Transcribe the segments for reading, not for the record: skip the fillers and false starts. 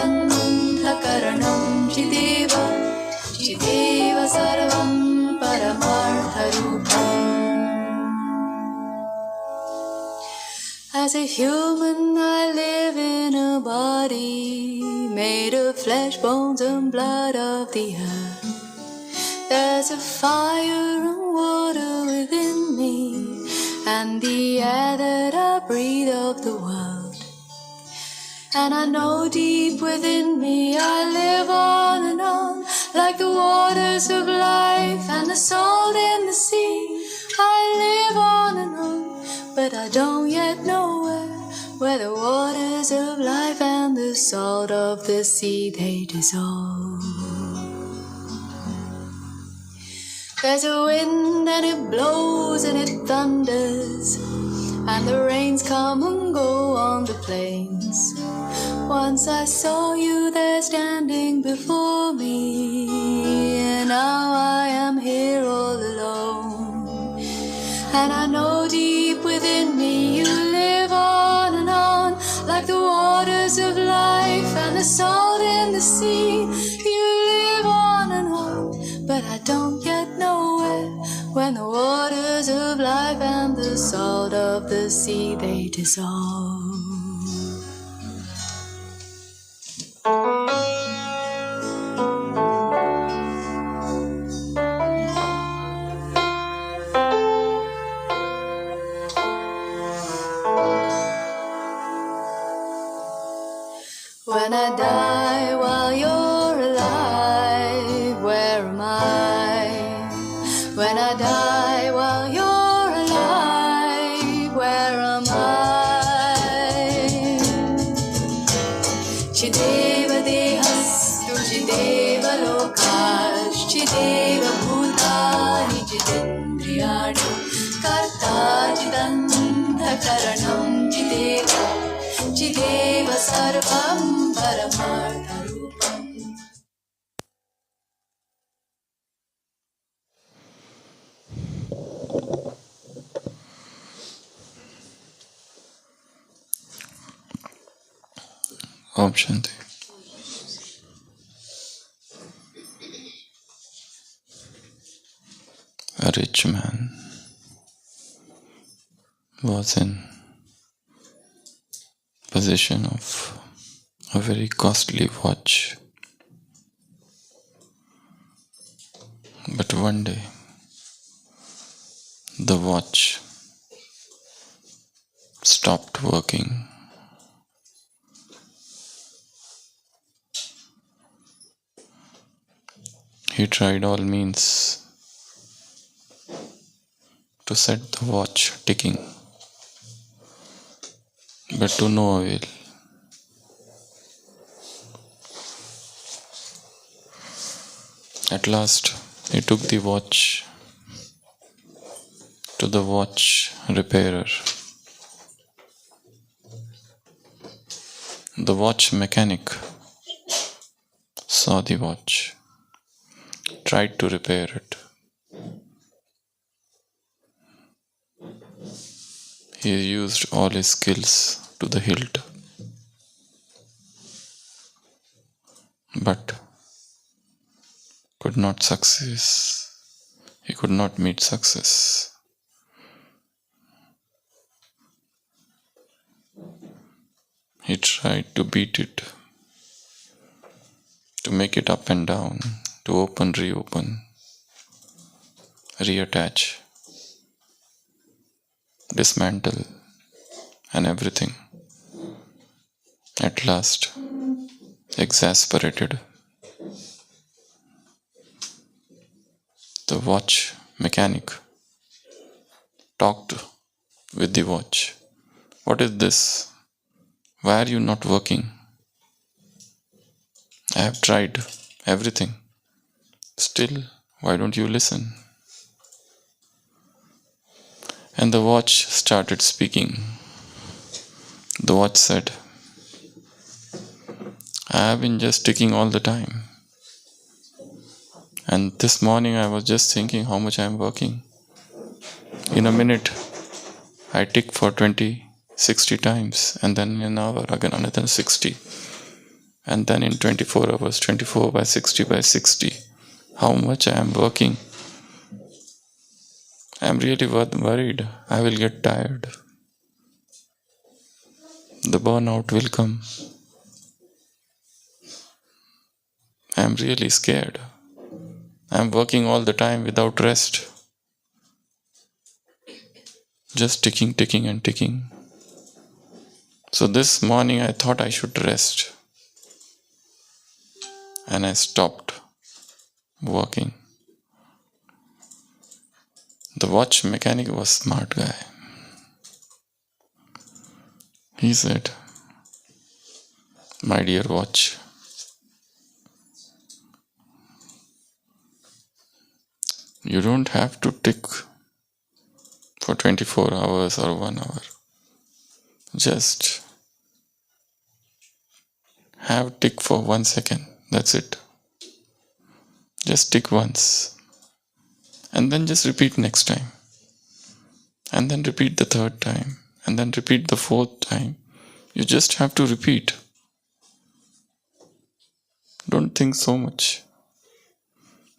Antakaranam Chideva Chideva Sarvam Paramartharupam. As a human I live in a body made of flesh, bones and blood of the earth. There's a fire and water within me, and the air that I breathe of the world. And I know deep within me I live on and on, like the waters of life and the salt in the sea. I live on and on, but I don't yet know where the waters of life and the salt of the sea they dissolve. There's a wind and it blows and it thunders, and the rains come and go on the plains. Once I saw you there standing before me, and now I am here all alone. And I know deep within me you live on and on, like the waters of life and the salt in the sea. You live on and on, but I don't yet know when the waters of life and the salt of the sea they dissolve. When I die while you're alive, where am I? When I die while you're alive, where am I? Chideva dehastu chideva lokash chideva bhutani chidendriyani karta chidanta karanam chideva chideva sarvam paramartharupam. Om Shanti. A rich man was in possession of a very costly watch. But one day, the watch stopped working. He tried all means to set the watch ticking, but to no avail. At last, he took the watch to the watch repairer. The watch mechanic saw the watch, tried to repair it. He used all his skills to the hilt, but could not success. He could not meet success. He tried to beat it, to make it up and down, to open, reopen, reattach, dismantle, and everything. At last, exasperated, the watch mechanic talked with the watch. What is this? Why are you not working? I have tried everything. Still, why don't you listen? And the watch started speaking. The watch said, I have been just ticking all the time. And this morning I was just thinking how much I am working. In a minute, I tick for 20, 60 times, and then in an hour again another 60. And then in 24 hours, 24 by 60 by 60, how much I am working. I am really worried. I will get tired. The burnout will come. I am really scared. I am working all the time without rest. Just ticking and ticking. So this morning I thought I should rest. And I stopped working. The watch mechanic was a smart guy. He said, "My dear watch, you don't have to tick for 24 hours or 1 hour. Just have tick for 1 second. That's it. Just tick once. And then just repeat next time. And then repeat the third time. And then repeat the fourth time. You just have to repeat. Don't think so much.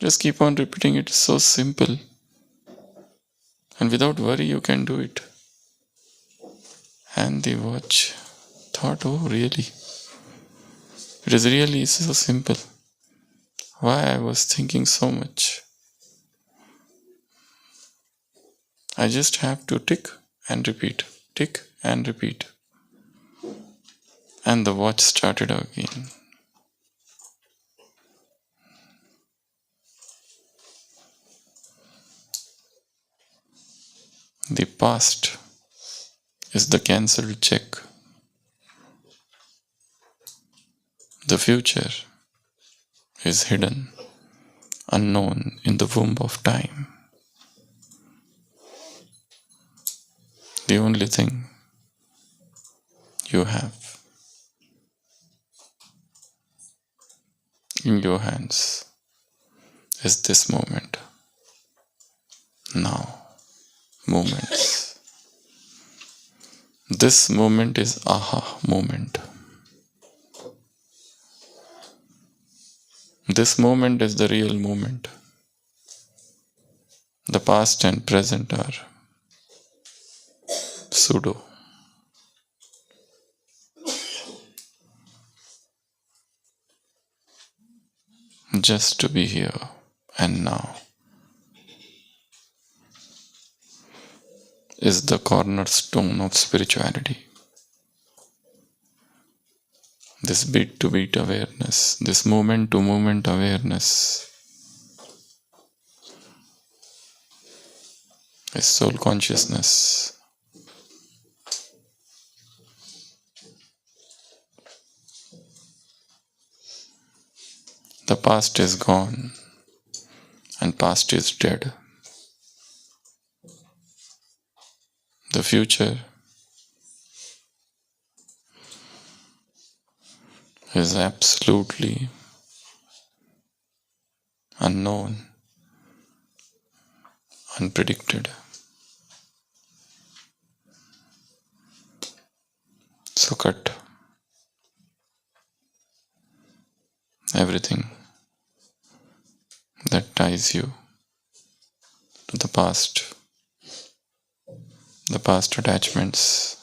Just keep on repeating. It's so simple. And without worry, you can do it." And the watch thought, "Oh, really? It is really so simple. Why I was thinking so much? I just have to tick and repeat, tick and repeat." And the watch started again. The past is the cancelled check. The future is hidden, unknown in the womb of time. The only thing you have in your hands is this moment. Now. Moments. This moment is aha moment. This moment is the real moment. The past and present are pseudo. Just to be here and now is the cornerstone of spirituality. This beat to beat awareness, this moment to moment awareness is soul consciousness. The past is gone and past is dead. The future is absolutely unknown, unpredicted. So cut everything that ties you to the past attachments,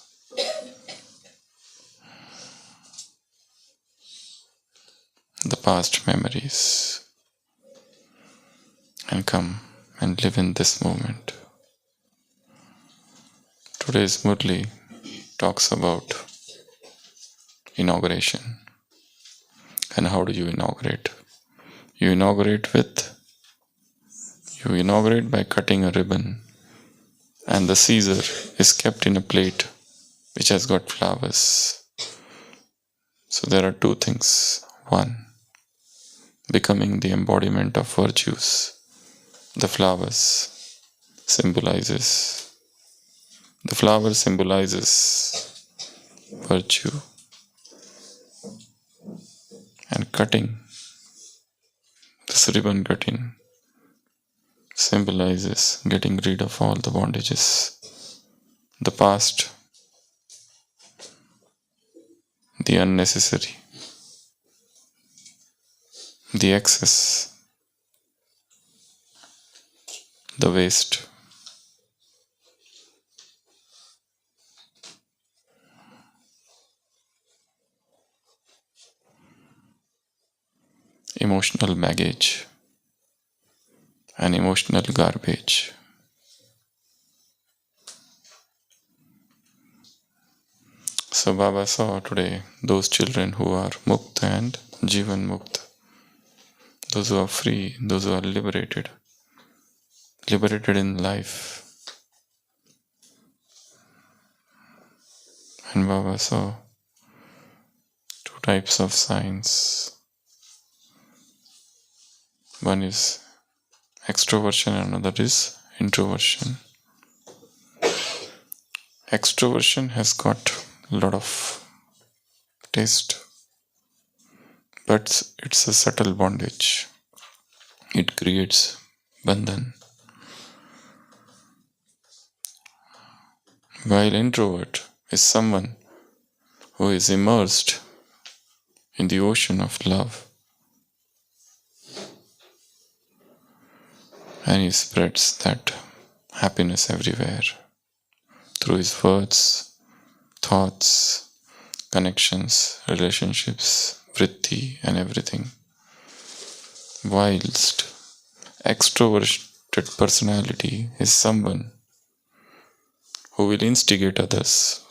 the past memories, and come and live in this moment. Today's Murli talks about inauguration. And how do you inaugurate? You inaugurate by cutting a ribbon, and the Caesar is kept in a plate which has got flowers. So there are two things. One, becoming the embodiment of virtues. The flower symbolizes virtue, and cutting, this ribbon cutting, symbolizes getting rid of all the bondages, the past, the unnecessary, the excess, the waste. Emotional baggage and emotional garbage. So Baba saw today those children who are Mukta and Jivan Mukta, those who are free, those who are liberated in life. And Baba saw two types of signs. One is extroversion and another is introversion. Extroversion has got a lot of taste, but it's a subtle bondage. It creates bandhan. While introvert is someone who is immersed in the ocean of love, and he spreads that happiness everywhere through his words, thoughts, connections, relationships, vritti, and everything. Whilst extroverted personality is someone who will instigate others.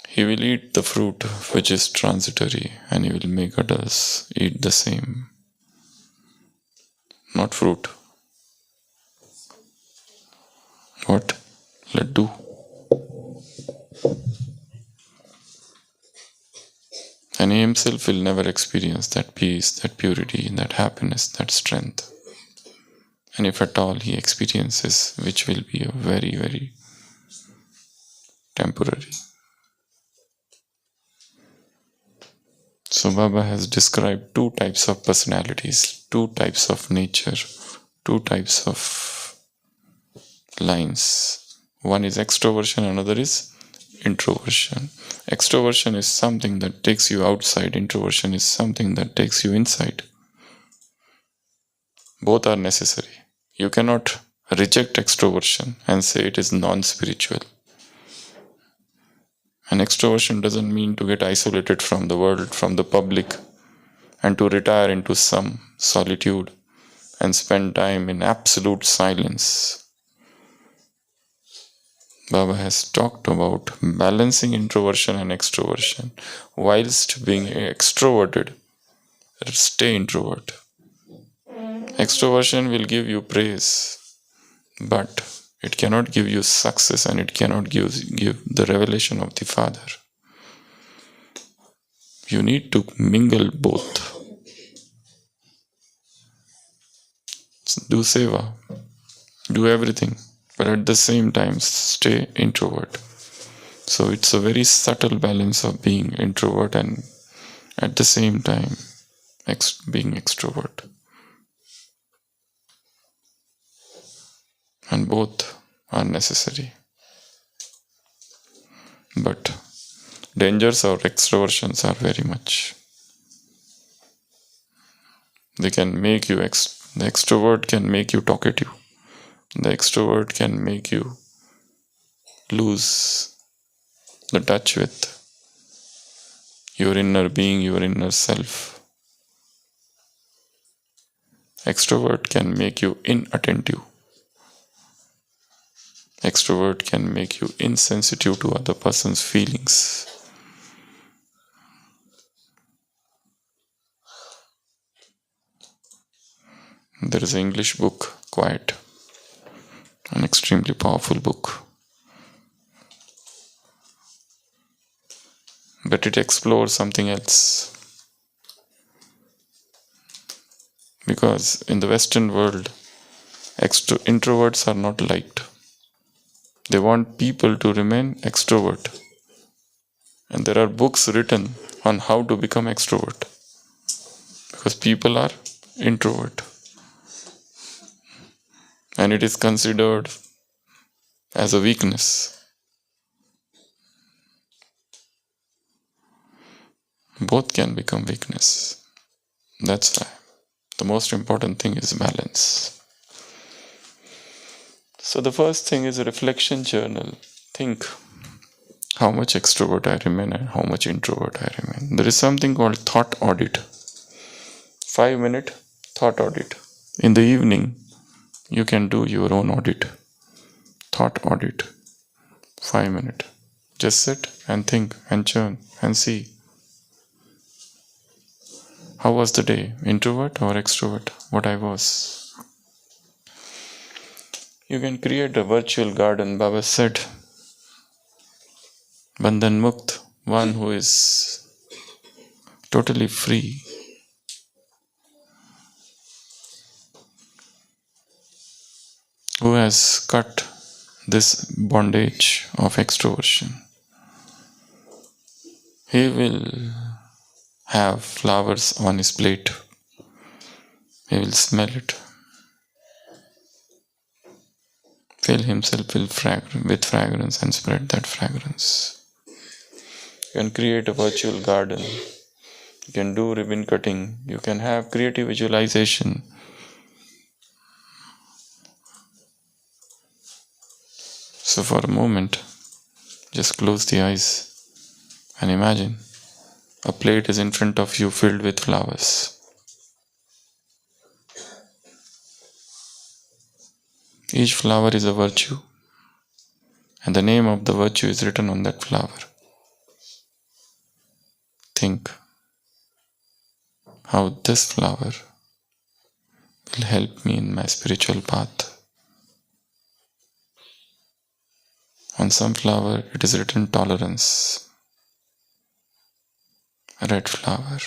He will eat the fruit which is transitory, and he will make others eat the same. Not fruit. What? Laddu. And he himself will never experience that peace, that purity, that happiness, that strength. And if at all he experiences, which will be a very, very temporary. So Baba has described two types of personalities, two types of nature, two types of lines. One is extroversion, another is introversion. Extroversion is something that takes you outside, introversion is something that takes you inside. Both are necessary. You cannot reject extroversion and say it is non-spiritual. And extroversion doesn't mean to get isolated from the world, from the public, and to retire into some solitude and spend time in absolute silence. Baba has talked about balancing introversion and extroversion. Whilst being extroverted, stay introvert. Extroversion will give you praise, but it cannot give you success and it cannot give the revelation of the Father. You need to mingle both. Do seva, do everything, but at the same time stay introvert. So it's a very subtle balance of being introvert and at the same time being extrovert. And both are necessary. But dangers of extroversions are very much. They can make you, the extrovert can make you talkative. The extrovert can make you lose the touch with your inner being, your inner self. Extrovert can make you inattentive. Extrovert can make you insensitive to other person's feelings. There is an English book, Quiet, an extremely powerful book. But it explores something else. Because in the Western world, introverts are not liked. They want people to remain extrovert. And there are books written on how to become extrovert. Because people are introvert. and it is considered as a weakness. Both can become weakness. That's why the most important thing is balance. So the first thing is a reflection journal. Think how much extrovert I remain and how much introvert I remain. There is something called thought audit. 5-minute thought audit. In the evening, you can do your own audit. Thought audit. 5-minute. Just sit and think and churn and see. How was the day? Introvert or extrovert? What I was. You can create a virtual garden. Baba said, Bandhan Mukt, one who is totally free. Who has cut this bondage of extroversion. He will have flowers on his plate. He will smell it. Fill himself with fragrance and spread that fragrance. You can create a virtual garden. You can do ribbon cutting. You can have creative visualization. So for a moment, just close the eyes and imagine a plate is in front of you filled with flowers. Each flower is a virtue, and the name of the virtue is written on that flower. Think how this flower will help me in my spiritual path. On some flower it is written tolerance, red flower,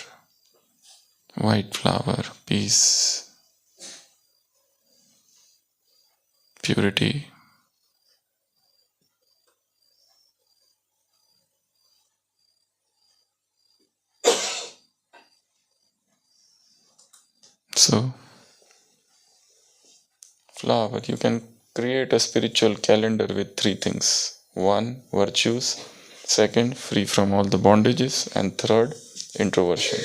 white flower, peace, purity. So, flower, you can create a spiritual calendar with 3 things. 1, virtues. 2, free from all the bondages. And 3, introversion.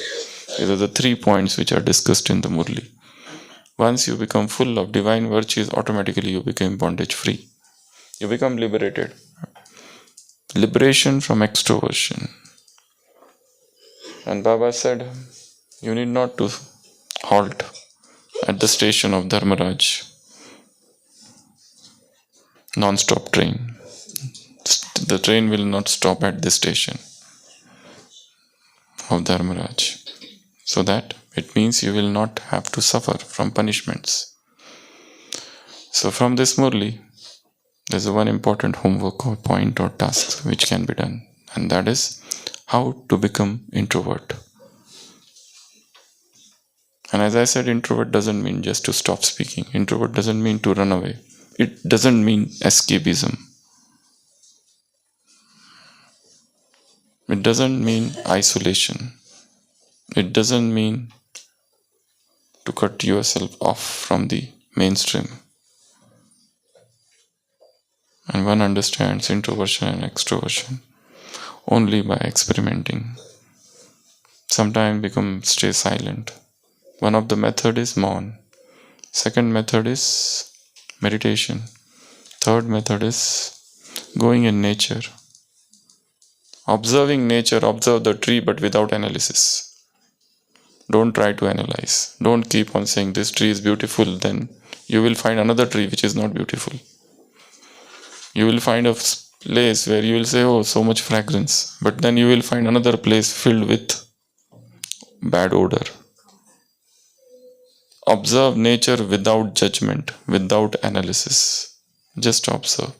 These are the 3 points which are discussed in the Murli. Once you become full of divine virtues, automatically you become bondage free. You become liberated. Liberation from extroversion. And Baba said, you need not to halt at the station of Dharmaraj. Non-stop train. The train will not stop at this station of Dharmaraj. So that it means you will not have to suffer from punishments. So from this Murli, there's one important homework or point or task which can be done. And that is how to become introvert. And as I said, introvert doesn't mean just to stop speaking. Introvert doesn't mean to run away. It doesn't mean escapism. It doesn't mean isolation. It doesn't mean to cut yourself off from the mainstream. And one understands introversion and extroversion only by experimenting. Sometimes stay silent. One of the method is Maun. Second method is meditation. Third method is going in nature. Observing nature, observe the tree but without analysis. Don't try to analyze. Don't keep on saying this tree is beautiful, then you will find another tree which is not beautiful. You will find a place where you will say, oh, so much fragrance. But then you will find another place filled with bad odor. Observe nature without judgment, without analysis. Just observe.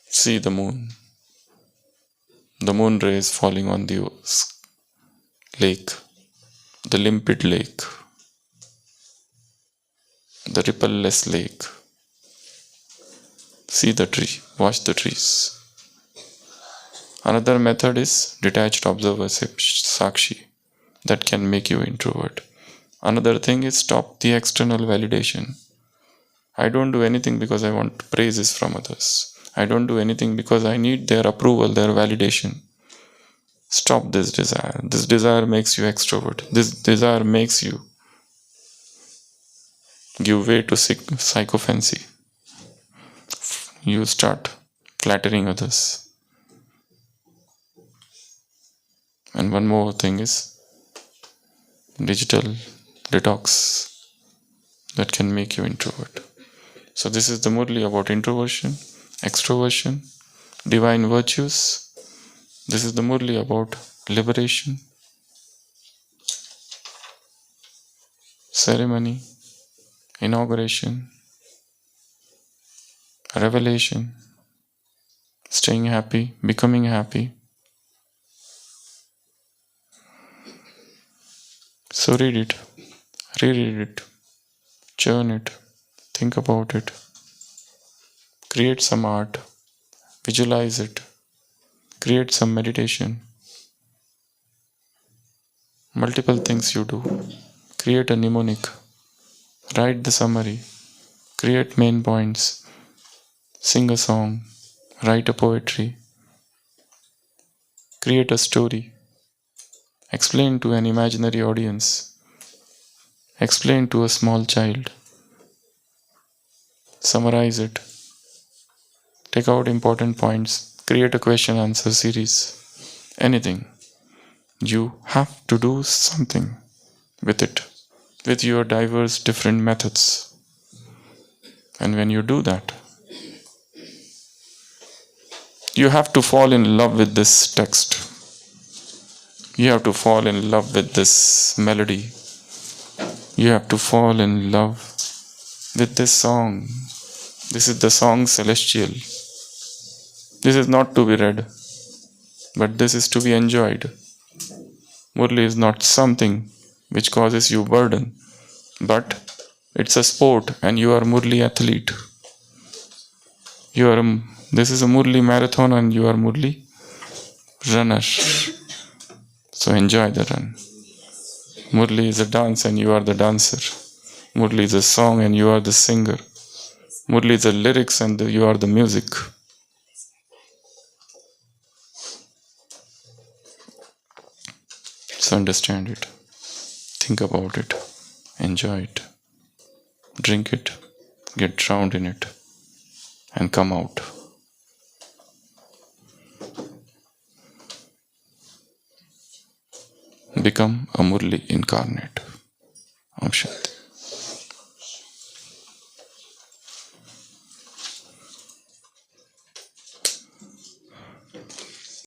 See the moon. The moon rays falling on the lake. The limpid lake. The rippleless lake. See the tree. Watch the trees. Another method is detached observer sakshi. That can make you introvert. Another thing is stop the external validation. I don't do anything because I want praises from others. I don't do anything because I need their approval, their validation. Stop this desire. This desire makes you extrovert. This desire makes you give way to psychophancy. You start flattering others. And one more thing is digital detox that can make you introvert. So this is the Murli about introversion, extroversion, divine virtues. This is the Murli about liberation, ceremony, inauguration, revelation, staying happy, becoming happy. So read it, reread it, churn it, think about it, create some art, visualize it, create some meditation. Multiple things you do. Create a mnemonic, write the summary, create main points, sing a song, write a poetry, create a story, explain to an imaginary audience, explain to a small child, summarize it, take out important points, create a question answer series, anything. You have to do something with it, with your diverse different methods. And when you do that, you have to fall in love with this text. You have to fall in love with this melody. You have to fall in love with this song. This is the song celestial. This is not to be read, but this is to be enjoyed. Murli is not something which causes you burden, but it's a sport and you are Murli athlete. This is a Murli marathon and you are Murli runner. So enjoy the run. Murli is a dance and you are the dancer. Murli is a song and you are the singer. Murli is the lyrics and you are the music. So understand it. Think about it. Enjoy it. Drink it. Get drowned in it. And come out. Become a Murli incarnate. Om Shanti.